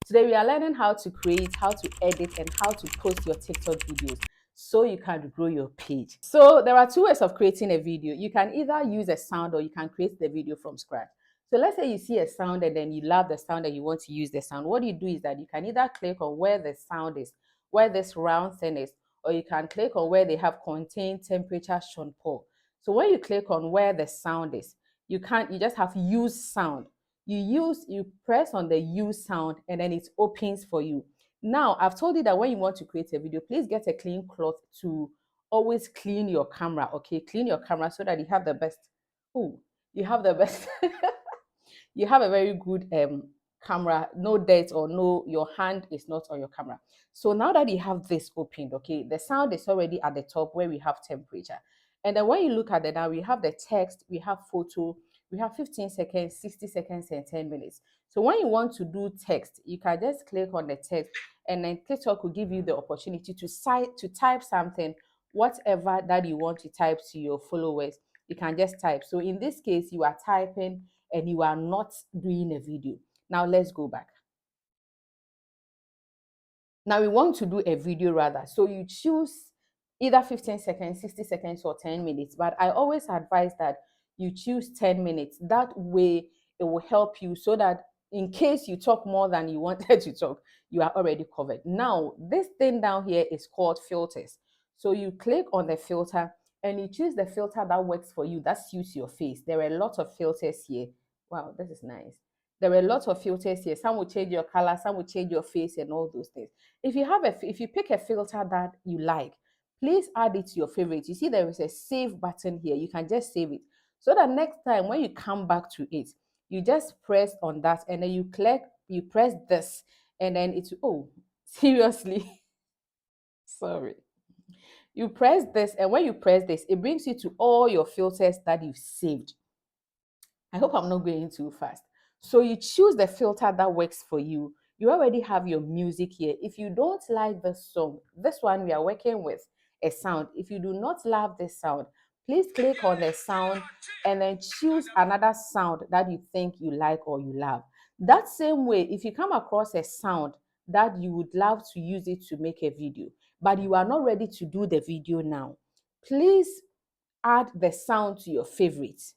Today we are learning how to create, how to edit, and how to post your TikTok videos so you can grow your page. So there are two ways of creating a video. You can either use a sound or you can create the video from scratch. So let's say you see a sound and then you love the sound and you want to use the sound. What you do is that you can either click on where the sound is, where this round thing is, or you can click on where they have contain temperature shown pour. So when you click on where the sound is, you just have use sound. You press on the use sound and then it opens for you. Now I've told you that when you want to create a video, please get a clean cloth to always clean your camera. Okay, clean your camera so that you have the best. Oh, you have the best. You have a very good camera, no dirt or no, your hand is not on your camera. So now that you have this opened, okay, the sound is already at the top where we have temperature. And then when you look at it now, we have the text, we have photo, we have 15 seconds, 60 seconds, and 10 minutes. So when you want to do text, you can just click on the text and then TikTok will give you the opportunity to type something, whatever that you want to type to your followers, you can just type. So in this case, you are typing and you are not doing a video. Now let's go back. Now we want to do a video rather. So you choose either 15 seconds, 60 seconds, or 10 minutes. But I always advise that you choose 10 minutes. That way it will help you so that in case you talk more than you wanted to talk, you are already covered. Now, this thing down here is called filters. So you click on the filter and you choose the filter that works for you, that suits your face. There are a lot of filters here. Wow, this is nice. There are a lot of filters here. Some will change your color, some will change your face and all those things. If you pick a filter that you like, please add it to your favorites. You see there is a save button here. You can just save it so that next time when you come back to it, you just press on that and then you press this and then it's, oh, seriously, sorry. You press this and when you press this, it brings you to all your filters that you've saved. I hope I'm not going too fast. So you choose the filter that works for you. You already have your music here. If you don't like the song, this one we are working with a sound. If you do not love this sound, please click on the sound and then choose another sound that you think you like or you love. That same way, if you come across a sound that you would love to use it to make a video, but you are not ready to do the video now, please add the sound to your favorites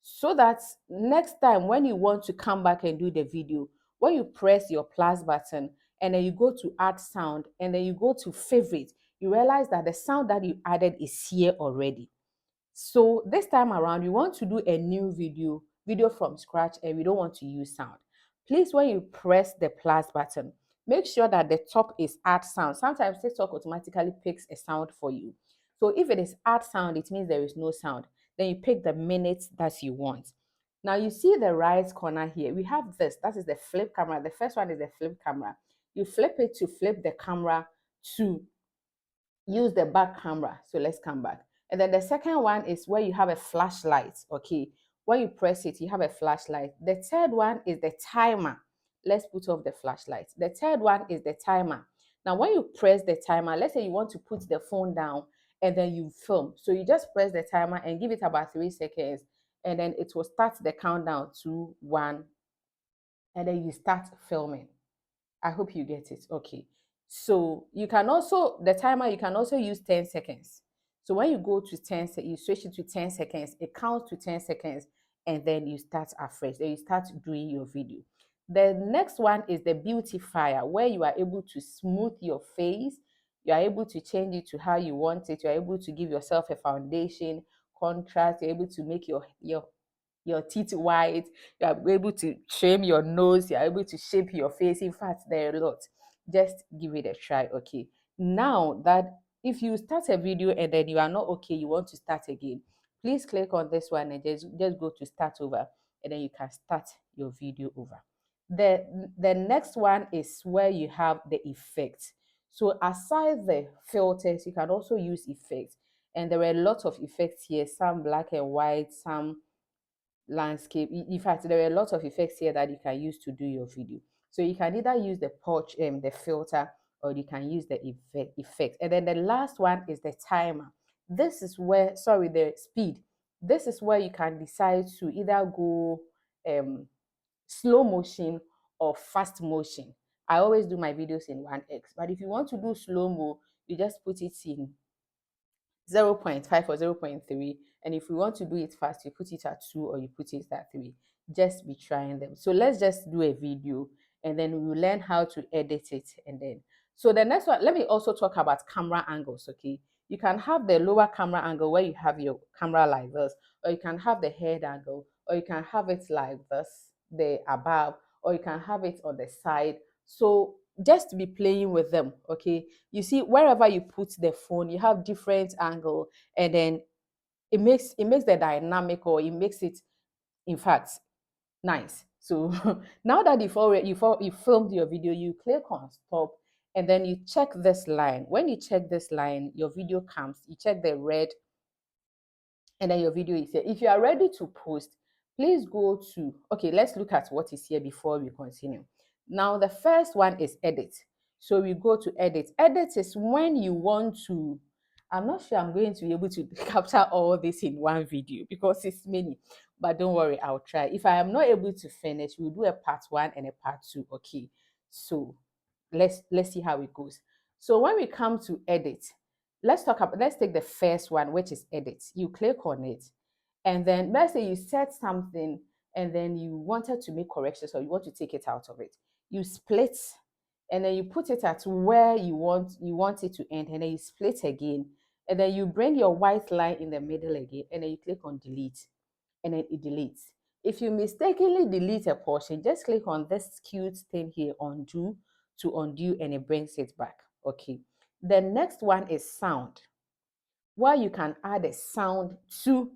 so that next time when you want to come back and do the video, when you press your plus button and then you go to add sound and then you go to favorite, you realize that the sound that you added is here already. So this time around, we want to do a new video from scratch, and we don't want to use sound. Please, when you press the plus button, make sure that the top is add sound. Sometimes TikTok automatically picks a sound for you. So if it is add sound, it means there is no sound. Then you pick the minutes that you want. Now you see the right corner here. We have this. That is the flip camera. The first one is the flip camera. You flip it to flip the camera to use the back camera. So let's come back. And then the second one is where you have a flashlight. Okay. When you press it, you have a flashlight. The third one is the timer. Let's put off the flashlight. The third one is the timer. Now, when you press the timer, let's say you want to put the phone down and then you film. So you just press the timer and give it about 3 seconds, and then it will start the countdown to 1, and then you start filming. I hope you get it. Okay. So you can also, the timer, you can also use 10 seconds. So when you go to 10, you switch it to 10 seconds, it counts to 10 seconds, and then you start afresh. Then you start doing your video. The next one is the beautifier, where you are able to smooth your face. You are able to change it to how you want it. You are able to give yourself a foundation, contrast. You're able to make your teeth white, you are able to trim your nose, you are able to shape your face. In fact, there are a lot. Just give it a try. Okay. Now that if you start a video and then you are not okay, you want to start again, please click on this one and just go to start over, and then you can start your video over. The next one is where you have the effects. So aside the filters, you can also use effects. And there are a lot of effects here, some black and white, some landscape. In fact, there are a lot of effects here that you can use to do your video. So you can either use the filter, or you can use the effect. And then the last one is the timer. This is where, sorry, the speed. This is where you can decide to either go slow motion or fast motion. I always do my videos in 1x, but if you want to do slow-mo, you just put it in 0.5 or 0.3, and if you want to do it fast, you put it at 2 or you put it at 3. Just be trying them. So let's just do a video, and then we will learn how to edit it. And then so the next one, let me also talk about camera angles. Okay, you can have the lower camera angle where you have your camera like this, or you can have the head angle, or you can have it like this, the above, or you can have it on the side. So just be playing with them. Okay, you see, wherever you put the phone, you have different angle, and then it makes the dynamic, or it makes it, in fact, nice. So now that you filmed your video, you click on stop, and then you check this line. When you check this line, your video comes, you check the red, and then your video is here. If you are ready to post, please go to, okay, let's look at what is here before we continue. Now, the first one is edit. So we go to edit. Edit is when you want to, I'm not sure I'm going to be able to capture all this in one video because it's many, but don't worry, I'll try. If I am not able to finish, we'll do a part 1 and a part 2. Okay, so let's see how it goes. So when we come to edit, let's take the first one, which is edit. You click on it, and then let's say you said something, and then you wanted to make corrections, or you want to take it out of it. You split, and then you put it at where you want it to end, and then you split again, and then you bring your white line in the middle again, and then you click on delete, and then it deletes. If you mistakenly delete a portion, just click on this cute thing here, undo, to undo, and it brings it back. Okay, the next one is sound, where you can add a sound to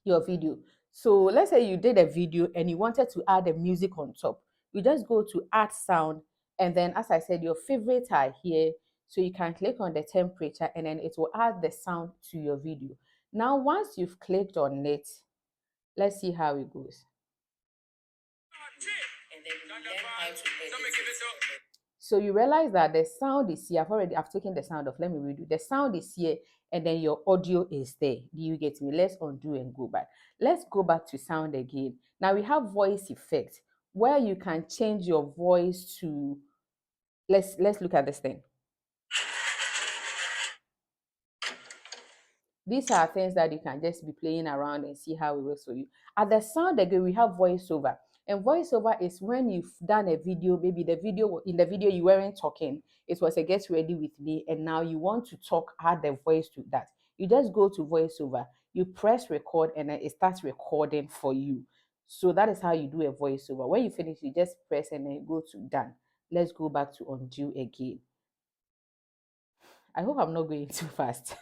your video. So let's say you did a video and you wanted to add a music on top. You just go to add sound, and then, as I said, your favorites are here. So you can click on the temperature, and then it will add the sound to your video. Now, once you've clicked on it, let's see how it goes. And then we learn how to edit it. So you realize that the sound is here. I've taken the sound off. Let me redo. The sound is here, and then your audio is there. Do you get me? Let's undo and go back. Let's go back to sound again. Now we have voice effect, where you can change your voice to, let's look at this thing. These are things that you can just be playing around and see how it works for you. At the sound again, we have voiceover. And voiceover is when you've done a video, maybe in the video you weren't talking, it was a get ready with me, and now you want to talk, add the voice to that. You just go to voiceover, you press record, and then it starts recording for you. So that is how you do a voiceover. When you finish, you just press and then go to done. Let's go back to undo again. I hope I'm not going too fast.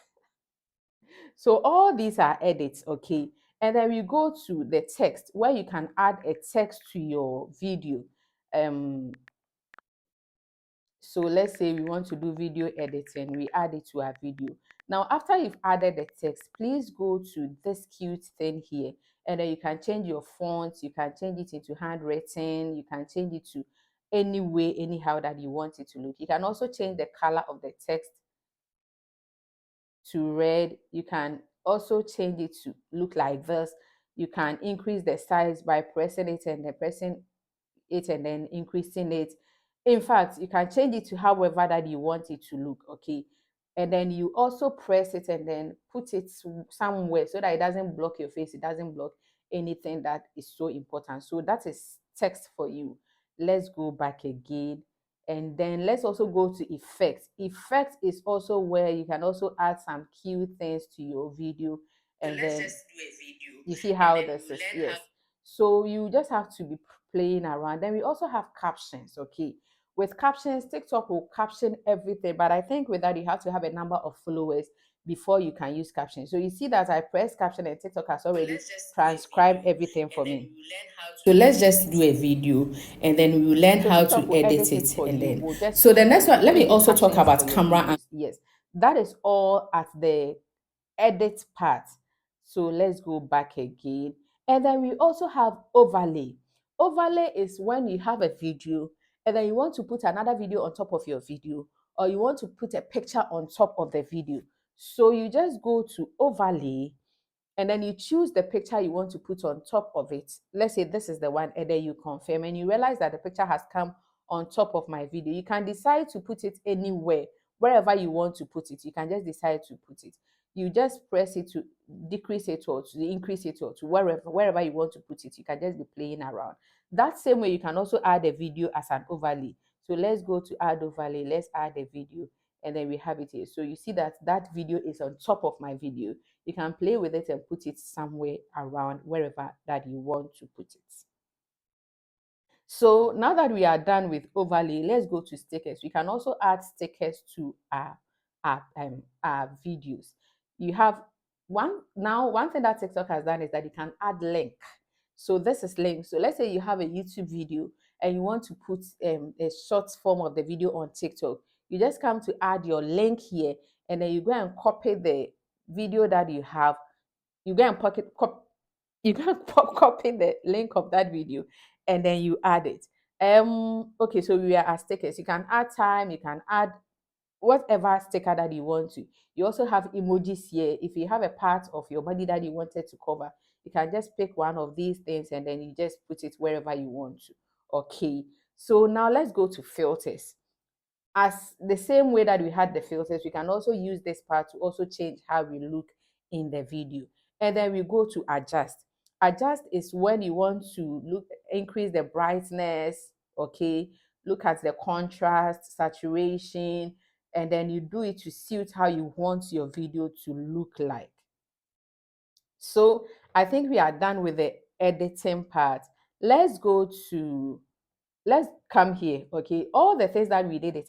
So all these are edits, okay? And then we go to the text, where you can add a text to your video. So let's say we want to do video editing, we add it to our video. Now, after you've added the text, please go to this cute thing here, and then you can change your font, you can change it into handwritten, you can change it to any way, anyhow that you want it to look. You can also change the color of the text to red. You can also change it to look like this. You can increase the size by pressing it and then pressing it and then increasing it. In fact, you can change it to however that you want it to look, okay? And then you also press it and then put it somewhere so that it doesn't block your face, it doesn't block anything that is so important. So that is text for you. Let's go back again, and then let's also go to effects. Effects is also where you can also add some cute things to your video, and so then just do a video. You see how this is, yes. So you just have to be playing around. Then we also have captions, okay? With captions, TikTok will caption everything, but I think with that you have to have a number of followers before you can use captions. So you see that I press caption and TikTok has already transcribed everything for me. So let's just do a video, and then we will learn how to edit it, and then so the next one, let me also talk about camera. Yes, that is all at the edit part. So let's go back again, and then we also have overlay. Overlay is when you have a video, and then you want to put another video on top of your video, or you want to put a picture on top of the video. So you just go to overlay, and then you choose the picture you want to put on top of it. Let's say this is the one, and then you confirm, and you realize that the picture has come on top of my video. You can decide to put it anywhere, wherever you want to put it. You can just decide to put it. You just press it to decrease it or to increase it or to wherever you want to put it. You can just be playing around. That same way, you can also add a video as an overlay. So let's go to add overlay. Let's add a video, and then we have it here. So you see that that video is on top of my video. You can play with it and put it somewhere around, wherever that you want to put it. So now that we are done with overlay, let's go to stickers. We can also add stickers to our videos. You have one thing that TikTok has done is that you can add link. So this is link. So let's say you have a YouTube video and you want to put a short form of the video on TikTok. You just come to add your link here, and then you go and copy the video that you have. You go and you can copy the link of that video, and then you add it. Okay, so we are at stickers. You can add time, you can add whatever sticker that you want to. You also have emojis here. If you have a part of your body that you wanted to cover, you can just pick one of these things and then you just put it wherever you want to. Okay, so now let's go to filters. As the same way that we had the filters, we can also use this part to also change how we look in the video. And then we go to adjust. Adjust is when you want to increase the brightness, okay, look at the contrast, saturation, and then you do it to suit how you want your video to look like. So I think we are done with the editing part. Let's come here. Okay, all the things that we did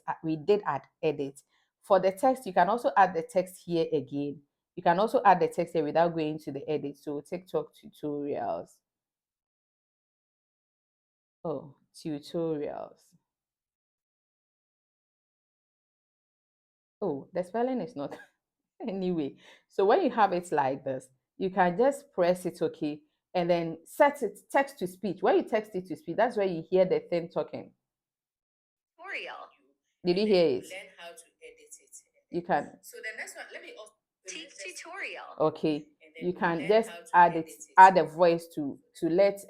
at edit. For the text, you can also add the text here again. You can also add the text here without going to the edit. So TikTok tutorials. Oh, tutorials. Oh, the spelling is not anyway. So when you have it like this, you can just press it, okay, and then set it text to speech. When you text it to speech, that's where you hear the thing talking. Tutorial. Did you hear it? Learn how to edit it. You can. So the next one, let me also teach tutorial. Okay, you can just add it, add a voice to let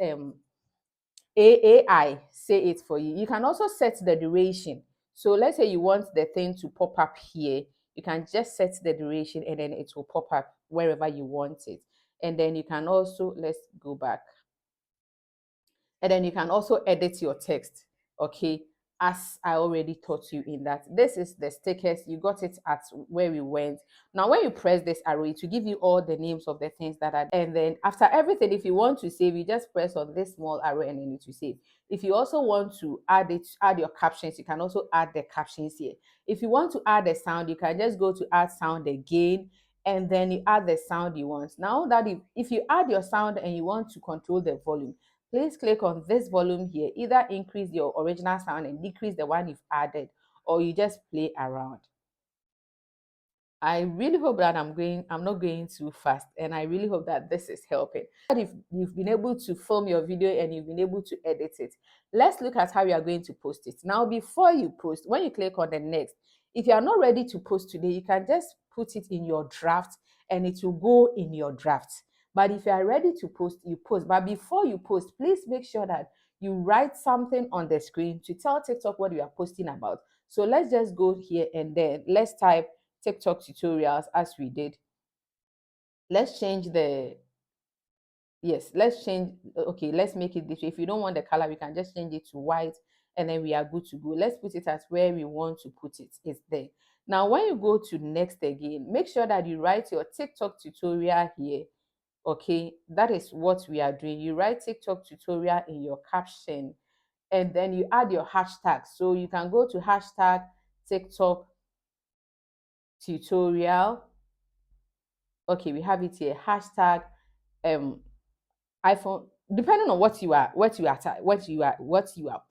AI say it for you. You can also set the duration. So let's say you want the thing to pop up here. You can just set the duration and then it will pop up wherever you want it. And then you can also, let's go back. And then you can also edit your text, okay, as I already taught you in that. This is the stickers. You got it at where we went. Now, when you press this arrow, it will give you all the names of the things that are. And then after everything, if you want to save, you just press on this small arrow and then it will save. If you also want to add your captions, you can also add the captions here. If you want to add a sound, you can just go to add sound again, and then you add the sound you want. Now that if you add your sound and you want to control the volume, please click on this volume here. Either increase your original sound and decrease the one you've added, or you just play around. I really hope that I'm not going too fast, and I really hope that this is helping. If you've been able to film your video and you've been able to edit it, let's look at how you are going to post it. Now, before you post, when you click on the next, if you are not ready to post today, you can just put it in your draft and it will go in your draft. But if you are ready to post, you post. But before you post, please make sure that you write something on the screen to tell TikTok what you are posting about. So let's just go here and then let's type TikTok tutorials as we did. Let's change let's change. Okay, let's make it this way. If you don't want the color, we can just change it to white and then we are good to go. Let's put it as where we want to put it. It's there. Now, when you go to next again, make sure that you write your TikTok tutorial here. Okay, that is what we are doing. You write TikTok tutorial in your caption and then you add your hashtag. So you can go to hashtag TikTok tutorial. Okay, we have it here. Hashtag iPhone, depending on what you are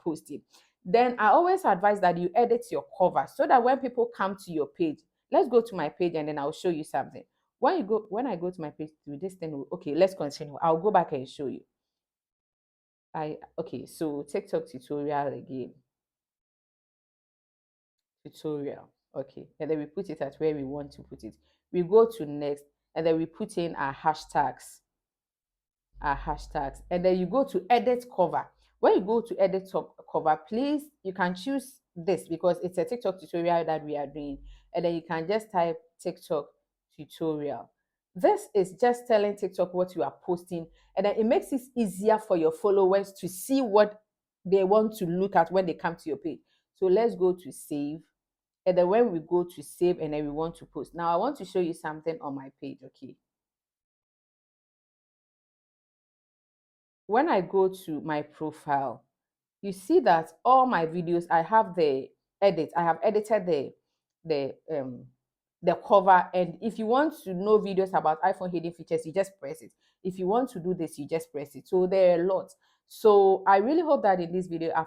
posting. Then I always advise that you edit your cover so that when people come to your page, let's go to my page and then I'll show you something. When I go to my page to this thing, okay, let's continue. I'll go back and show you. Okay, so TikTok tutorial again. Tutorial. Okay, and then we put it at where we want to put it. We go to next and then we put in our hashtags, and then you go to edit cover. When you go to edit cover, please, you can choose this because it's a TikTok tutorial that we are doing. And then you can just type TikTok tutorial. This is just telling TikTok what you are posting, and then it makes it easier for your followers to see what they want to look at when they come to your page. So let's go to save. And then when we go to save and then we want to post. Now I want to show you something on my page, okay? When I go to my profile, you see that all my videos, I have the edit. I have edited the the cover. And if you want to know videos about iPhone hidden features, you just press it. If you want to do this, you just press it. So there are a lot. So I really hope that in this video I've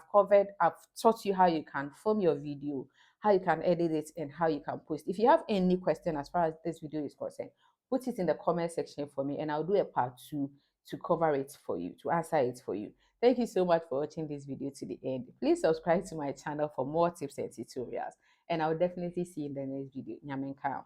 taught you how you can film your video, how you can edit it, and how you can post. If you have any question as far as this video is concerned, put it in the comment section for me, and I'll do a part 2 to cover it for you, to answer it for you. Thank you so much for watching this video to the end. Please subscribe to my channel for more tips and tutorials. And I'll definitely see you in the next video. Nyamenka.